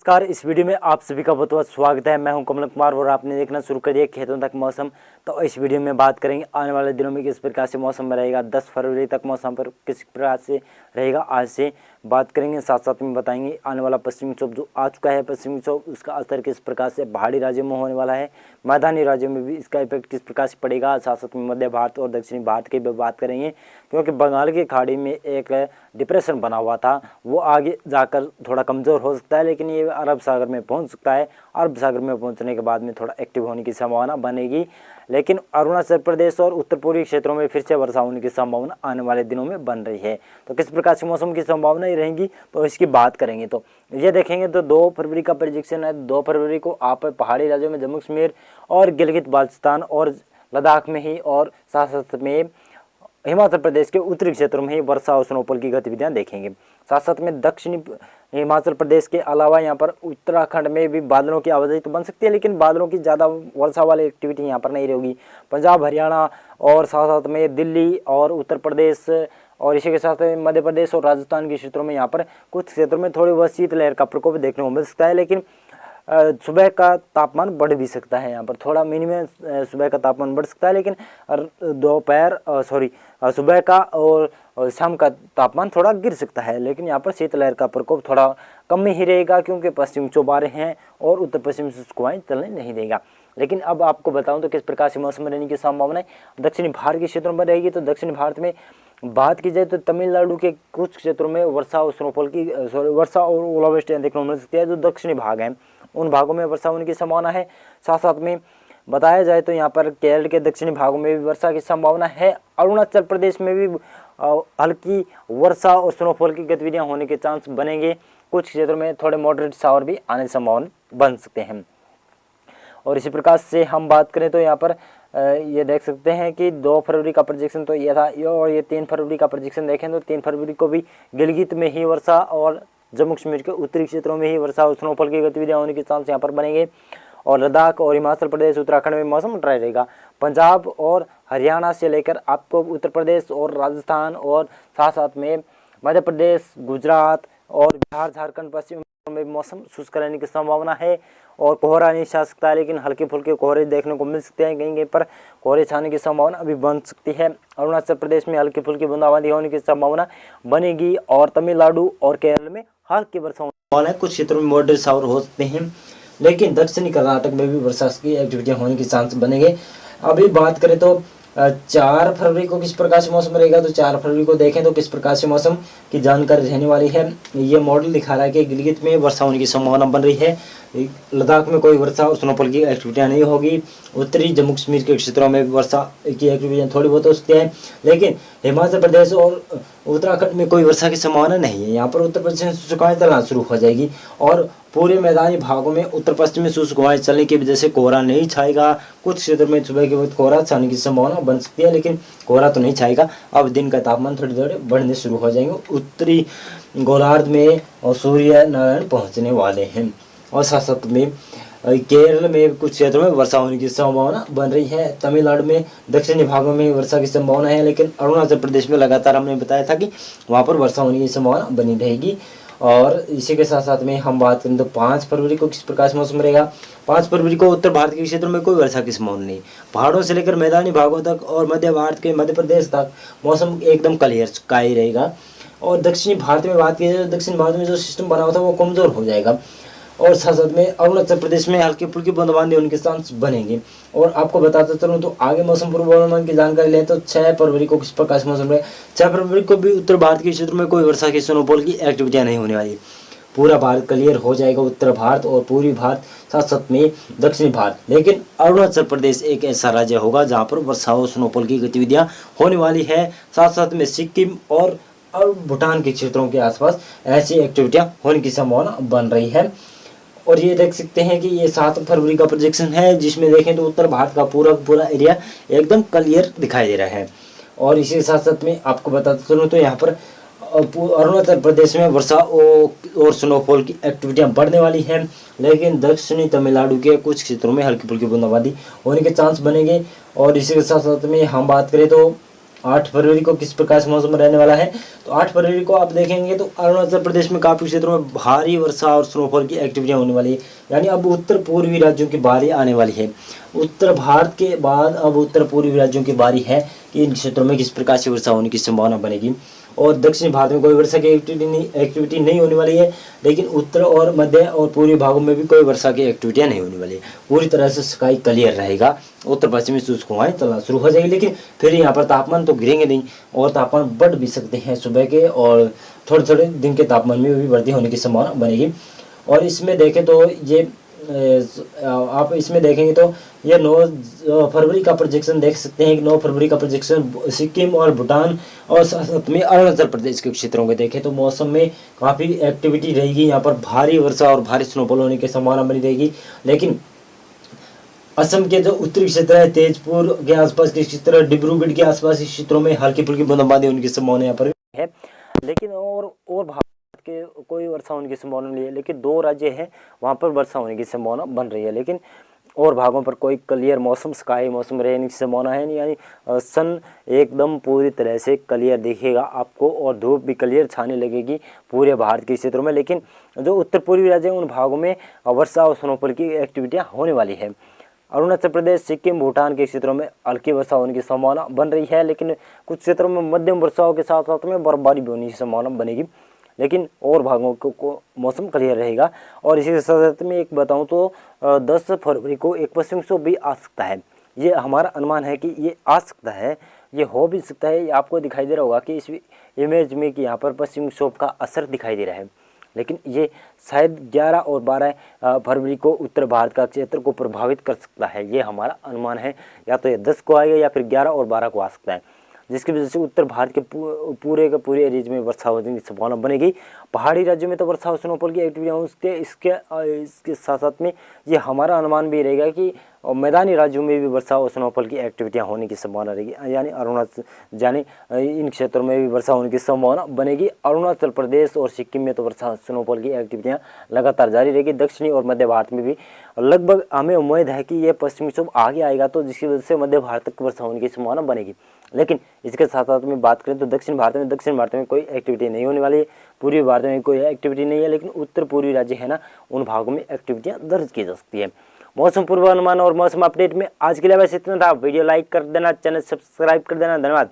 नमस्कार। इस वीडियो में आप सभी का बहुत बहुत स्वागत है। मैं हूं कमल कुमार और आपने देखना शुरू कर दिया खेतों तक मौसम। तो इस वीडियो में बात करेंगे आने वाले दिनों में किस प्रकार से मौसम रहेगा। 10 फरवरी तक मौसम पर किस प्रकार से रहेगा आज से बात करेंगे। साथ साथ में बताएंगे आने वाला पश्चिमी विक्षोभ जो आ चुका है, पश्चिमी विक्षोभ उसका असर किस प्रकार से पहाड़ी राज्यों में होने वाला है, मैदानी राज्यों में भी इसका इफेक्ट किस प्रकार से पड़ेगा। साथ साथ में मध्य भारत और दक्षिणी भारत की भी बात करेंगे, क्योंकि बंगाल की खाड़ी में एक डिप्रेशन बना हुआ था, वो आगे जाकर थोड़ा कमज़ोर हो सकता है, लेकिन ये अरब सागर में पहुंच सकता है। अरब सागर में पहुंचने के बाद में थोड़ा एक्टिव होने की संभावना बनेगी, लेकिन अरुणाचल प्रदेश और उत्तर पूर्वी क्षेत्रों में फिर से वर्षा होने की संभावना आने वाले दिनों में बन रही है। तो किस प्रकार से मौसम की संभावनाएं रहेंगी तो इसकी बात करेंगे। तो ये देखेंगे तो 2 फरवरी का प्रेडिक्शन है। 2 फरवरी को आप पहाड़ी राज्यों में जम्मू कश्मीर और गिलगित बाल्टिस्तान और लद्दाख में ही और साथ साथ में हिमाचल प्रदेश के उत्तरी क्षेत्रों में ही वर्षा और स्नोफॉल की गतिविधियां देखेंगे। साथ साथ में दक्षिणी हिमाचल प्रदेश के अलावा यहाँ पर उत्तराखंड में भी बादलों की आवाजाही तो बन सकती है, लेकिन बादलों की ज़्यादा वर्षा वाली एक्टिविटी यहाँ पर नहीं रहेगी। पंजाब, हरियाणा और साथ साथ में दिल्ली और उत्तर प्रदेश और इसी के साथ मध्य प्रदेश और राजस्थान के क्षेत्रों में यहाँ पर कुछ क्षेत्रों में थोड़ी बहुत शीतलहर का प्रकोप देखने को मिल सकता है, लेकिन सुबह का तापमान बढ़ भी सकता है। यहाँ पर थोड़ा मिनिमम सुबह का तापमान बढ़ सकता है, लेकिन सुबह का और शाम का तापमान थोड़ा गिर सकता है। लेकिन यहाँ पर शीतलहर का प्रकोप थोड़ा कम ही रहेगा, क्योंकि पश्चिम विक्षोभ आ रहे हैं और उत्तर पश्चिम से हवाएं चलने नहीं देगा। लेकिन अब आपको बताऊं तो किस प्रकार से मौसम रहने की संभावना है दक्षिणी भारत के क्षेत्रों में रहेगी। तो दक्षिणी भारत में बात की जाए तो तमिलनाडु के कुछ क्षेत्रों में वर्षा और वर्षा और ओलावृष्टि देखने को मिल सकती है। जो दक्षिणी भाग हैं उन भागों में वर्षा होने की संभावना है। साथ साथ में बताया जाए तो यहाँ पर केरल के दक्षिणी भागों में भी वर्षा की संभावना है। अरुणाचल प्रदेश में भी हल्की वर्षा और स्नोफॉल की गतिविधियां होने के चांस बनेंगे। कुछ क्षेत्रों में थोड़े मॉडरेट शावर भी आने की संभावना बन सकते हैं। और इसी प्रकार से हम बात करें तो यहाँ पर ये देख सकते हैं कि 2 फरवरी का प्रोजेक्शन तो ये था, और ये 3 फरवरी का प्रोजेक्शन देखें तो 3 फरवरी को भी गिलगित में ही वर्षा और जम्मू कश्मीर के उत्तरी क्षेत्रों में ही वर्षा और स्नोफॉल की गतिविधियां होने के चांस यहाँ पर बनेंगे। और लद्दाख और हिमाचल प्रदेश, उत्तराखंड में मौसम ड्राई रहेगा। पंजाब और हरियाणा से लेकर आपको उत्तर प्रदेश और राजस्थान और साथ साथ में मध्य प्रदेश, गुजरात और बिहार, झारखंड, पश्चिम में मौसम शुष्क रहने की संभावना है। और कोहरा नहीं छा सकता, लेकिन हल्के फुल्के कोहरे देखने को मिल सकते हैं। कहीं कहीं पर कोहरे छाने की संभावना अभी बन सकती है। अरुणाचल प्रदेश में हल्की फुल्की बूंदाबांदी होने की संभावना बनेगी और तमिलनाडु और केरल में हल्की वर्षा होने, कुछ क्षेत्रों में मॉडरेट शावर हो सकते हैं, लेकिन दक्षिणी कर्नाटक में भी वर्षा की एक्टिविटियां होने के चांस बनेंगे। अभी बात करें तो 4 फरवरी को किस प्रकार से मौसम रहेगा। तो 4 फरवरी को देखें तो किस प्रकार से मौसम की जानकारी रहने वाली है। ये मॉडल दिखा रहा है कि गिलगित में वर्षा होने की संभावना बन रही है। लद्दाख में कोई वर्षा और स्नोफॉल की एक्टिविटियां नहीं होगी। उत्तरी जम्मू कश्मीर के क्षेत्रों में वर्षा की एक्टिविटियां थोड़ी बहुत हो सकती हैं, लेकिन हिमाचल प्रदेश और उत्तराखंड में कोई वर्षा की संभावना नहीं है। यहाँ पर उत्तर पश्चिम शुष्क हवाएं चलना शुरू हो जाएगी और पूरे मैदानी भागों में उत्तर पश्चिमी शुष्क हवाएं चलने की वजह से कोहरा नहीं छाएगा। कुछ क्षेत्रों में सुबह के वक्त कोहरा छाने की संभावना बन सकती है, लेकिन कोहरा तो नहीं छाएगा। अब दिन का तापमान थोड़ी थोड़े बढ़ने शुरू हो जाएंगे उत्तरी गोलार्ध में और सूर्य नारायण पहुंचने वाले हैं। और साथ साथ में केरल में कुछ क्षेत्रों में वर्षा होने की संभावना बन रही है। तमिलनाडु में दक्षिणी भागों में वर्षा की संभावना है, लेकिन अरुणाचल प्रदेश में लगातार हमने बताया था कि वहाँ पर वर्षा होने की संभावना बनी रहेगी। और इसी के साथ साथ में हम बात करें तो 5 फरवरी को किस प्रकार से मौसम रहेगा। 5 फरवरी को उत्तर भारत के क्षेत्रों में कोई वर्षा की संभावना नहीं। पहाड़ों से लेकर मैदानी भागों तक और मध्य भारत के मध्य प्रदेश तक मौसम एकदम क्लियर का ही रहेगा। और दक्षिणी भारत में बात की जाए तो दक्षिण भारत में जो सिस्टम बना हुआ था वो कमज़ोर हो जाएगा। और साथ साथ में अरुणाचल प्रदेश में हल्की फुल्की बूंदाबांदी होने के चांस बनेंगे। और आपको बताता चलूँ तो आगे मौसम पूर्वानुमान की जानकारी लें तो 6 फरवरी को किस प्रकार से मौसम रहेगा। 6 फरवरी को भी उत्तर भारत के क्षेत्र में कोई वर्षा की स्नोफॉल की एक्टिविटियां नहीं होने वाली। पूरा भारत क्लियर हो जाएगा, उत्तर भारत और पूर्वी भारत, साथ साथ में दक्षिणी भारत। लेकिन अरुणाचल प्रदेश एक ऐसा राज्य होगा जहाँ पर वर्षा और स्नोफॉल की गतिविधियां होने वाली है। साथ साथ में सिक्किम और भूटान के क्षेत्रों के आसपास ऐसी एक्टिविटियां होने की संभावना बन रही है। और ये देख सकते हैं कि ये 7 फरवरी का प्रोजेक्शन है, जिसमें देखें तो उत्तर भारत का पूरा एरिया एकदम क्लियर दिखाई दे रहा है। और इसी के साथ साथ में आपको बताता चलूँ तो यहाँ पर अरुणाचल प्रदेश में वर्षा और स्नोफॉल की एक्टिविटियां बढ़ने वाली हैं, लेकिन दक्षिणी तमिलनाडु के कुछ क्षेत्रों में हल्की फुल्की बूंदाबांदी होने के चांस बनेंगे। और इसी के साथ साथ में हम बात करें तो 8 फरवरी को किस प्रकार से मौसम रहने वाला है। तो 8 फरवरी को आप देखेंगे तो अरुणाचल प्रदेश में काफ़ी क्षेत्रों में भारी वर्षा और स्नोफॉल की एक्टिविटियाँ होने वाली है। यानी अब उत्तर पूर्वी राज्यों की बारी आने वाली है। उत्तर भारत के बाद अब उत्तर पूर्वी राज्यों की बारी है कि इन क्षेत्रों में किस प्रकार से वर्षा होने की संभावना बनेगी। और दक्षिण भारत में कोई वर्षा की एक्टिविटी नहीं होने वाली है, लेकिन उत्तर और मध्य और पूर्वी भागों में भी कोई वर्षा की एक्टिविटियाँ नहीं होने वाली है। पूरी तरह से स्काई क्लियर रहेगा। उत्तर पश्चिमी शुष्क हवाएं चलना शुरू हो जाएगी, लेकिन फिर यहाँ पर तापमान तो गिरेंगे नहीं और तापमान बढ़ भी सकते हैं सुबह के, और थोड़े थोड़े दिन के तापमान में भी वृद्धि होने की संभावना बनेगी। और इसमें देखें तो ये आप इसमें देखेंगे तो ये 9 फरवरी का प्रोजेक्शन देख सकते हैं कि 9 फरवरी का प्रोजेक्शन सिक्किम और भूटान और साथ में अरुणाचल प्रदेश के क्षेत्रों में देखें तो मौसम में काफ़ी एक्टिविटी रहेगी। यहाँ पर भारी वर्षा और भारी स्नोफॉल होने की संभावना बनी रहेगी। लेकिन असम के जो उत्तरी क्षेत्र है, तेजपुर के आसपास के क्षेत्र, डिब्रूगढ़ के आसपास के क्षेत्रों में हल्की फुल्की बूंदाबांदी होने की संभावना यहाँ पर है। लेकिन और भारत के कोई वर्षा होने की संभावना नहीं है। लेकिन 2 राज्य हैं वहाँ पर वर्षा होने की संभावना बन रही है, लेकिन और भागों पर कोई क्लियर मौसम स्काई मौसम रहने की संभावना है नहीं। यानी सन एकदम पूरी तरह से क्लियर दिखेगा आपको और धूप भी क्लियर छाने लगेगी पूरे भारत के क्षेत्रों में। लेकिन जो उत्तर पूर्वी राज्य हैं उन भागों में वर्षा और स्नोफॉल की एक्टिविटियाँ होने वाली है। अरुणाचल प्रदेश, सिक्किम, भूटान के क्षेत्रों में हल्की वर्षा होने की संभावना बन रही है, लेकिन कुछ क्षेत्रों में मध्यम वर्षाओं के साथ साथ में बर्फबारी भी होने की संभावना बनेगी। लेकिन और भागों को मौसम क्लियर रहेगा। और इसी के साथ में एक बताऊं तो 10 फरवरी को एक पश्चिमी विक्षोभ भी आ सकता है। ये हमारा अनुमान है कि ये आ सकता है, ये हो भी सकता है। ये आपको दिखाई दे रहा होगा कि इस इमेज में कि यहाँ पर पश्चिमी विक्षोभ का असर दिखाई दे रहा है, लेकिन ये शायद 11 और 12 फरवरी को उत्तर भारत का क्षेत्र को प्रभावित कर सकता है। ये हमारा अनुमान है, या तो ये 10 को आएगा या फिर 11 और 12 को आ सकता है, जिसकी वजह से उत्तर भारत के पूरे के पूरे एरियाज में वर्षा होने की संभावना बनेगी। पहाड़ी राज्यों में तो वर्षा और स्नोफॉल की एक्टिविटी इसके साथ साथ में ये हमारा अनुमान भी रहेगा कि मैदानी राज्यों में भी वर्षा और स्नोफॉल की एक्टिविटियाँ होने की संभावना रहेगी। यानी अरुणाचल यानी इन क्षेत्रों में भी वर्षा होने की संभावना बनेगी। अरुणाचल प्रदेश और सिक्किम में तो वर्षा स्नोफॉल की एक्टिविटियाँ लगातार जारी रहेगी। दक्षिणी और मध्य भारत में भी लगभग हमें उम्मीद है कि ये पश्चिमी विक्षोभ आगे आएगा, तो जिसकी वजह से मध्य भारत तक वर्षा होने की संभावना बनेगी। लेकिन इसके साथ साथ में बात करें तो दक्षिण भारत में कोई एक्टिविटी नहीं होने वाली है, पूर्वी भारत में कोई एक्टिविटी नहीं है, लेकिन उत्तर पूर्वी राज्य है ना, उन भागों में एक्टिविटियां दर्ज की जा सकती है। मौसम पूर्वानुमान और मौसम अपडेट में आज के लिए बस इतना था। वीडियो लाइक कर देना, चैनल सब्सक्राइब कर देना। धन्यवाद।